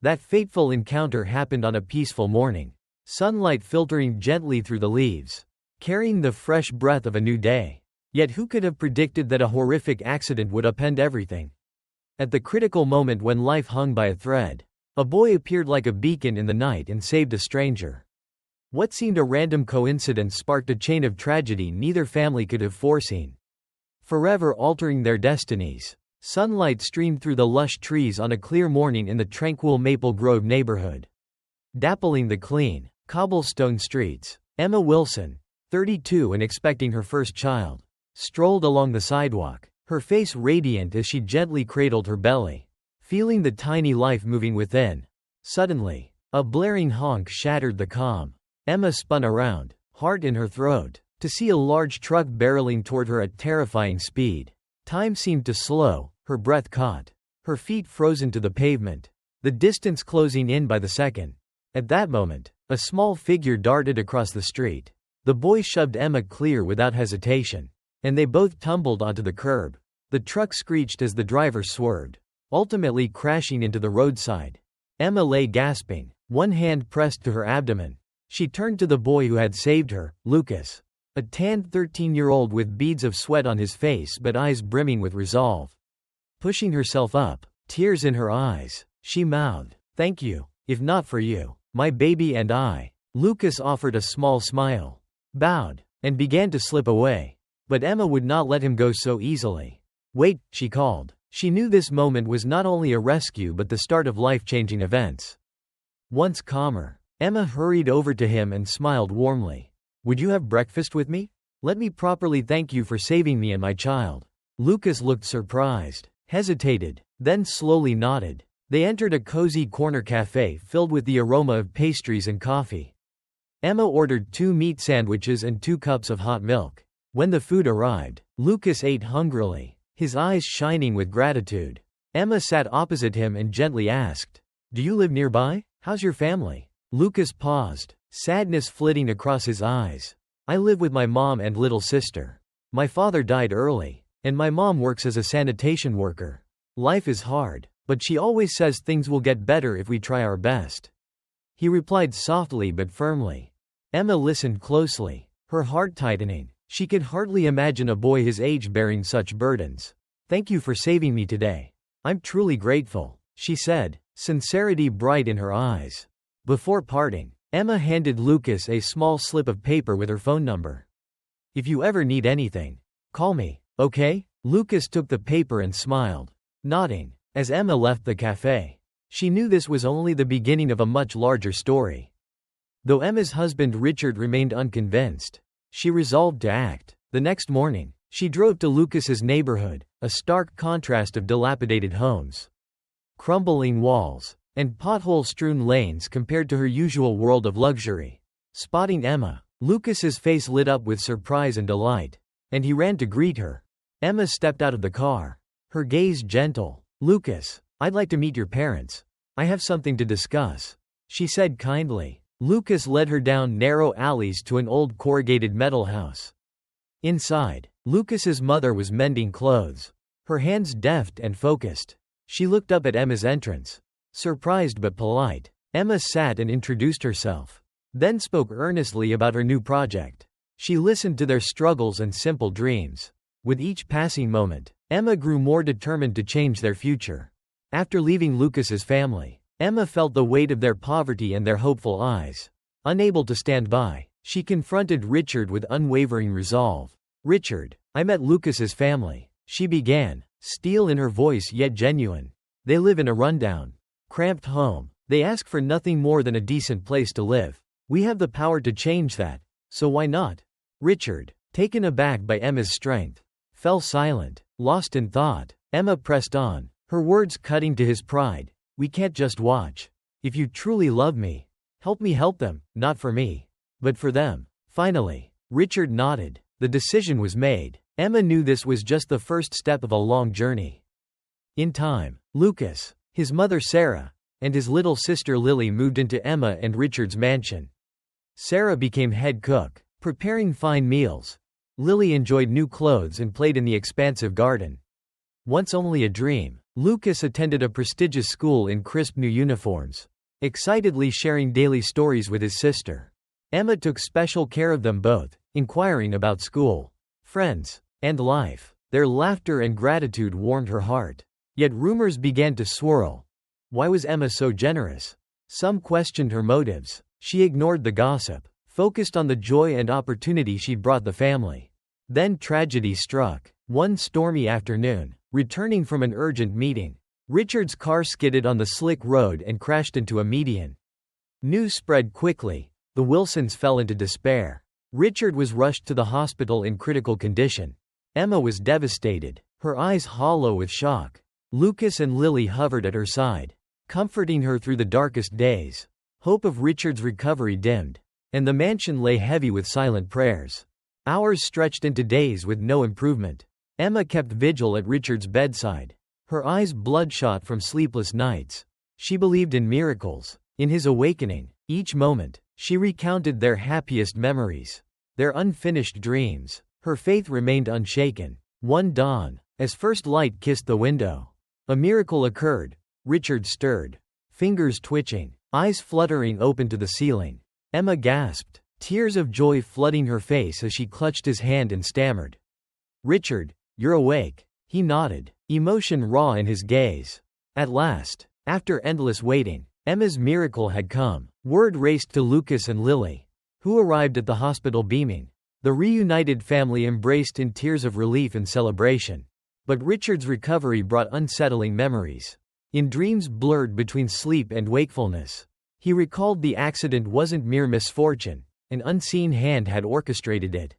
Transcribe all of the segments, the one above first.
That fateful encounter happened on a peaceful morning. Sunlight filtering gently through the leaves, carrying the fresh breath of a new day. Yet who could have predicted that a horrific accident would upend everything? At the critical moment when life hung by a thread, a boy appeared like a beacon in the night and saved a stranger. What seemed a random coincidence sparked a chain of tragedy neither family could have foreseen, forever altering their destinies. Sunlight streamed through the lush trees on a clear morning in the tranquil Maple Grove neighborhood, dappling the clean, cobblestone streets. Emma Wilson, 32 and expecting her first child, strolled along the sidewalk, her face radiant as she gently cradled her belly, feeling the tiny life moving within. Suddenly, a blaring honk shattered the calm. Emma spun around, heart in her throat, to see a large truck barreling toward her at terrifying speed. Time seemed to slow, her breath caught, her feet frozen to the pavement, the distance closing in by the second. At that moment, a small figure darted across the street. The boy shoved Emma clear without hesitation, and they both tumbled onto the curb. The truck screeched as the driver swerved, ultimately crashing into the roadside. Emma lay gasping, one hand pressed to her abdomen. She turned to the boy who had saved her, Lucas, a tanned 13-year-old with beads of sweat on his face but eyes brimming with resolve. Pushing herself up, tears in her eyes, she mouthed, "Thank you. If not for you, my baby and I." Lucas offered a small smile, bowed, and began to slip away. But Emma would not let him go so easily. "Wait," she called. She knew this moment was not only a rescue but the start of life-changing events. Once calmer, Emma hurried over to him and smiled warmly. "Would you have breakfast with me? Let me properly thank you for saving me and my child." Lucas looked surprised, hesitated, then slowly nodded. They entered a cozy corner cafe filled with the aroma of pastries and coffee. Emma ordered 2 meat sandwiches and 2 cups of hot milk. When the food arrived, Lucas ate hungrily, his eyes shining with gratitude. Emma sat opposite him and gently asked, "Do you live nearby? How's your family?" Lucas paused, sadness flitting across his eyes. "I live with my mom and little sister. My father died early, and my mom works as a sanitation worker. Life is hard, but she always says things will get better if we try our best." He replied softly but firmly. Emma listened closely, her heart tightening. She could hardly imagine a boy his age bearing such burdens. "Thank you for saving me today. I'm truly grateful," she said, sincerity bright in her eyes. Before parting, Emma handed Lucas a small slip of paper with her phone number. "If you ever need anything, call me, okay?" Lucas took the paper and smiled, nodding, as Emma left the cafe. She knew this was only the beginning of a much larger story. Though Emma's husband Richard remained unconvinced, she resolved to act. The next morning, she drove to Lucas's neighborhood, a stark contrast of dilapidated homes, crumbling walls, and pothole-strewn lanes compared to her usual world of luxury. Spotting Emma, Lucas's face lit up with surprise and delight, and he ran to greet her. Emma stepped out of the car, her gaze gentle. "Lucas, I'd like to meet your parents. I have something to discuss," she said kindly. Lucas led her down narrow alleys to an old corrugated metal house. Inside, Lucas's mother was mending clothes, her hands deft and focused. She looked up at Emma's entrance, surprised but polite. Emma sat and introduced herself, then spoke earnestly about her new project. She listened to their struggles and simple dreams. With each passing moment, Emma grew more determined to change their future. After leaving Lucas's family, Emma felt the weight of their poverty and their hopeful eyes. Unable to stand by, she confronted Richard with unwavering resolve. "Richard, I met Lucas's family," she began, steel in her voice yet genuine. "They live in a rundown, cramped home. They ask for nothing more than a decent place to live. We have the power to change that, so why not?" Richard, taken aback by Emma's strength, fell silent, lost in thought. Emma pressed on, her words cutting to his pride. "We can't just watch. If you truly love me help them, not for me, but for them." Finally, Richard nodded. The decision was made. Emma knew this was just the first step of a long journey. In time, Lucas, his mother Sarah, and his little sister Lily moved into Emma and Richard's mansion. Sarah became head cook, preparing fine meals. Lily enjoyed new clothes and played in the expansive garden. Once only a dream, Lucas attended a prestigious school in crisp new uniforms, excitedly sharing daily stories with his sister. Emma took special care of them both, inquiring about school, friends, and life. Their laughter and gratitude warmed her heart. Yet rumors began to swirl. Why was Emma so generous? Some questioned her motives. She ignored the gossip, focused on the joy and opportunity she'd brought the family. Then tragedy struck. One stormy afternoon, returning from an urgent meeting, Richard's car skidded on the slick road and crashed into a median. News spread quickly. The Wilsons fell into despair. Richard was rushed to the hospital in critical condition. Emma was devastated, her eyes hollow with shock. Lucas and Lily hovered at her side, comforting her through the darkest days. Hope of Richard's recovery dimmed, and the mansion lay heavy with silent prayers. Hours stretched into days with no improvement. Emma kept vigil at Richard's bedside, her eyes bloodshot from sleepless nights. She believed in miracles, in his awakening. Each moment, she recounted their happiest memories, their unfinished dreams. Her faith remained unshaken. One dawn, as first light kissed the window, a miracle occurred. Richard stirred, fingers twitching, eyes fluttering open to the ceiling. Emma gasped, tears of joy flooding her face as she clutched his hand and stammered, "Richard, you're awake." He nodded, emotion raw in his gaze. At last, after endless waiting, Emma's miracle had come. Word raced to Lucas and Lily, who arrived at the hospital beaming. The reunited family embraced in tears of relief and celebration. But Richard's recovery brought unsettling memories. In dreams blurred between sleep and wakefulness, he recalled the accident wasn't mere misfortune, an unseen hand had orchestrated it.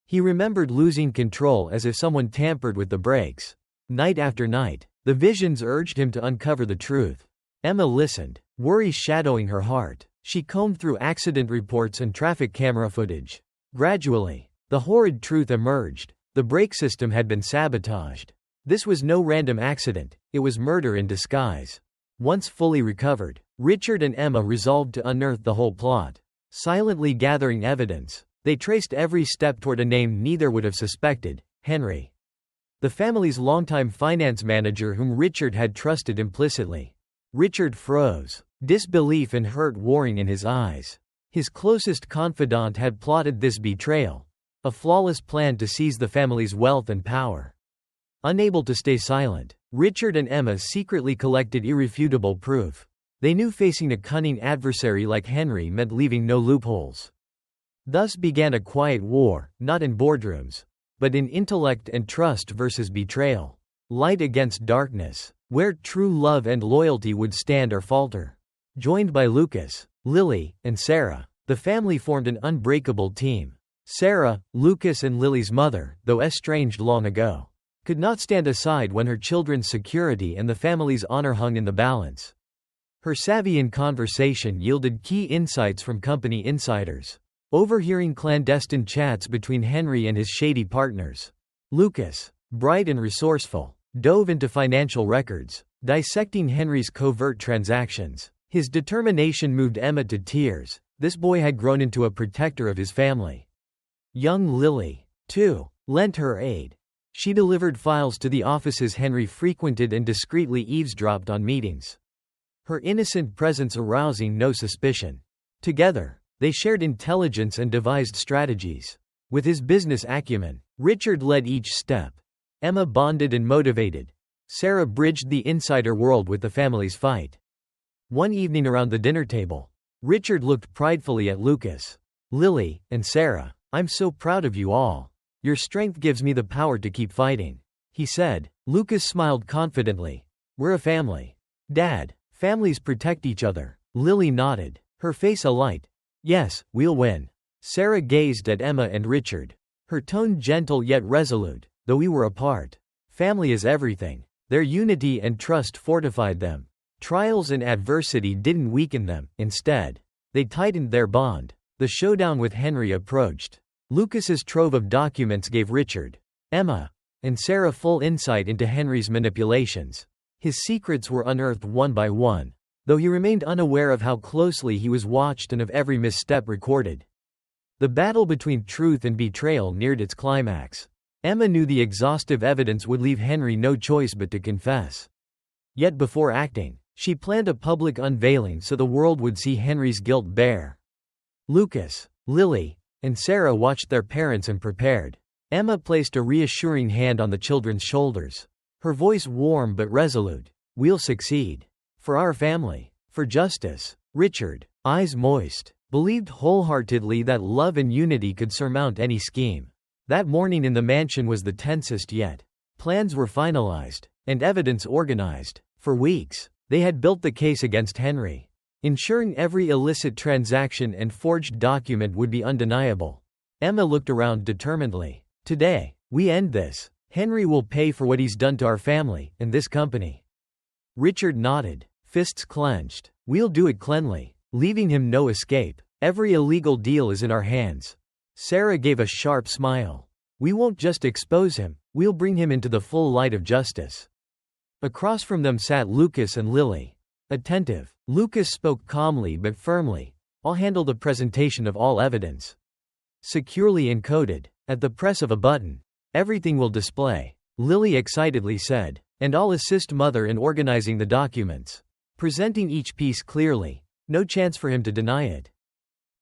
He remembered losing control as if someone tampered with the brakes. Night after night, the visions urged him to uncover the truth. Emma listened, worry shadowing her heart. She combed through accident reports and traffic camera footage. Gradually, the horrid truth emerged. The brake system had been sabotaged. This was no random accident, it was murder in disguise. Once fully recovered, Richard and Emma resolved to unearth the whole plot. Silently gathering evidence, they traced every step toward a name neither would have suspected: Henry, the family's longtime finance manager whom Richard had trusted implicitly. Richard froze, disbelief and hurt warring in his eyes. His closest confidant had plotted this betrayal, a flawless plan to seize the family's wealth and power. Unable to stay silent, Richard and Emma secretly collected irrefutable proof. They knew facing a cunning adversary like Henry meant leaving no loopholes. Thus began a quiet war, not in boardrooms, but in intellect and trust versus betrayal. Light against darkness, where true love and loyalty would stand or falter. Joined by Lucas, Lily, and Sarah, the family formed an unbreakable team. Sarah, Lucas and Lily's mother, though estranged long ago, could not stand aside when her children's security and the family's honor hung in the balance. Her savvy in conversation yielded key insights from company insiders, overhearing clandestine chats between Henry and his shady partners. Lucas, bright and resourceful, dove into financial records, dissecting Henry's covert transactions. His determination moved Emma to tears. This boy had grown into a protector of his family. Young Lily, too, lent her aid. She delivered files to the offices Henry frequented and discreetly eavesdropped on meetings, her innocent presence arousing no suspicion. Together, they shared intelligence and devised strategies. With his business acumen, Richard led each step. Emma bonded and motivated. Sarah bridged the insider world with the family's fight. One evening around the dinner table, Richard looked pridefully at Lucas, Lily, and Sarah. "I'm so proud of you all. Your strength gives me the power to keep fighting," he said. Lucas smiled confidently. "We're a family, Dad. Families protect each other." Lily nodded, her face alight. "Yes, we'll win." Sarah gazed at Emma and Richard, her tone gentle yet resolute. "Though we were apart, family is everything." Their unity and trust fortified them. Trials and adversity didn't weaken them, instead, they tightened their bond. The showdown with Henry approached. Lucas's trove of documents gave Richard, Emma, and Sarah full insight into Henry's manipulations. His secrets were unearthed one by one, though he remained unaware of how closely he was watched and of every misstep recorded. The battle between truth and betrayal neared its climax. Emma knew the exhaustive evidence would leave Henry no choice but to confess. Yet before acting, she planned a public unveiling so the world would see Henry's guilt bare. Lucas, Lily, and Sarah watched their parents and prepared. Emma placed a reassuring hand on the children's shoulders. Her voice warm but resolute. "We'll succeed. For our family. For justice." Richard, eyes moist, believed wholeheartedly that love and unity could surmount any scheme. That morning in the mansion was the tensest yet. Plans were finalized, and evidence organized. For weeks, they had built the case against Henry, ensuring every illicit transaction and forged document would be undeniable. Emma looked around determinedly. "Today, we end this. Henry will pay for what he's done to our family and this company." Richard nodded, fists clenched. "We'll do it cleanly, leaving him no escape. Every illegal deal is in our hands." Sarah gave a sharp smile. "We won't just expose him, we'll bring him into the full light of justice." Across from them sat Lucas and Lily. Attentive, Lucas spoke calmly but firmly. "I'll handle the presentation of all evidence. Securely encoded, at the press of a button. Everything will display," Lily excitedly said. "And I'll assist Mother in organizing the documents, presenting each piece clearly. No chance for him to deny it."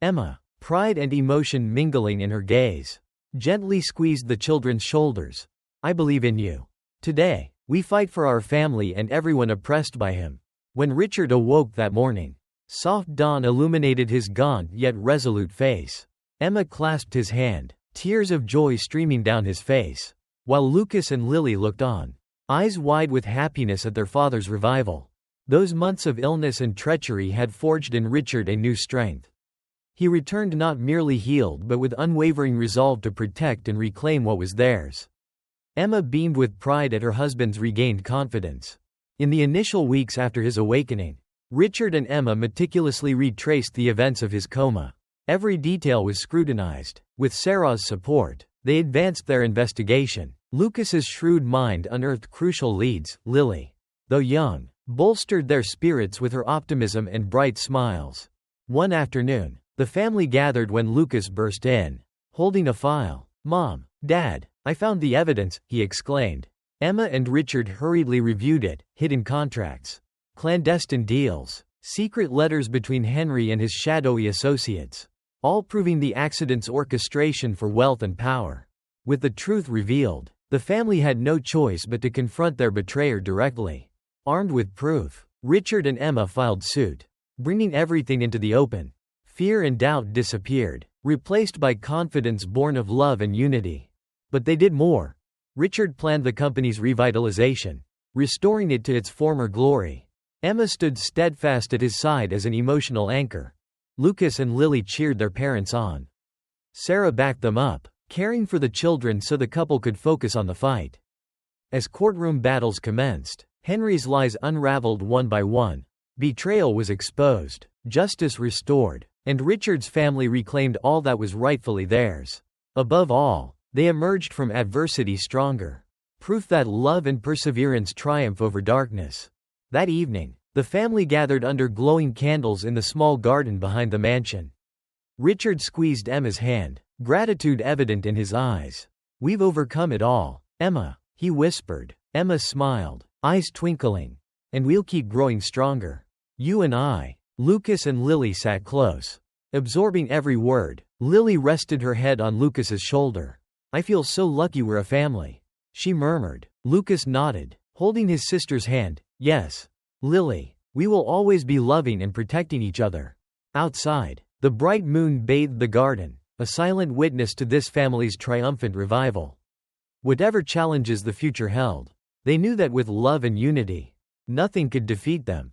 Emma, pride and emotion mingling in her gaze, gently squeezed the children's shoulders. "I believe in you. Today, we fight for our family and everyone oppressed by him." When Richard awoke that morning, soft dawn illuminated his gaunt yet resolute face. Emma clasped his hand, tears of joy streaming down his face, while Lucas and Lily looked on, eyes wide with happiness at their father's revival. Those months of illness and treachery had forged in Richard a new strength. He returned not merely healed but with unwavering resolve to protect and reclaim what was theirs. Emma beamed with pride at her husband's regained confidence. In the initial weeks after his awakening, Richard and Emma meticulously retraced the events of his coma. Every detail was scrutinized. With Sarah's support, they advanced their investigation. Lucas's shrewd mind unearthed crucial leads. Lily, though young, bolstered their spirits with her optimism and bright smiles. One afternoon, the family gathered when Lucas burst in, holding a file. "Mom, Dad, I found the evidence," he exclaimed. Emma and Richard hurriedly reviewed it. Hidden contracts, clandestine deals, secret letters between Henry and his shadowy associates, all proving the accident's orchestration for wealth and power. With the truth revealed, the family had no choice but to confront their betrayer directly. Armed with proof, Richard and Emma filed suit, bringing everything into the open. Fear and doubt disappeared, replaced by confidence born of love and unity. But they did more. Richard planned the company's revitalization, restoring it to its former glory. Emma stood steadfast at his side as an emotional anchor. Lucas and Lily cheered their parents on. Sarah backed them up, caring for the children so the couple could focus on the fight. As courtroom battles commenced, Henry's lies unraveled one by one. Betrayal was exposed, justice restored, and Richard's family reclaimed all that was rightfully theirs. Above all, they emerged from adversity stronger. Proof that love and perseverance triumph over darkness. That evening, the family gathered under glowing candles in the small garden behind the mansion. Richard squeezed Emma's hand, gratitude evident in his eyes. "We've overcome it all, Emma," he whispered. Emma smiled, eyes twinkling. "And we'll keep growing stronger. You and I." Lucas and Lily sat close, absorbing every word. Lily rested her head on Lucas's shoulder. "I feel so lucky we're a family," she murmured. Lucas nodded, holding his sister's hand. "Yes, Lily, we will always be loving and protecting each other." Outside, the bright moon bathed the garden, a silent witness to this family's triumphant revival. Whatever challenges the future held, they knew that with love and unity, nothing could defeat them.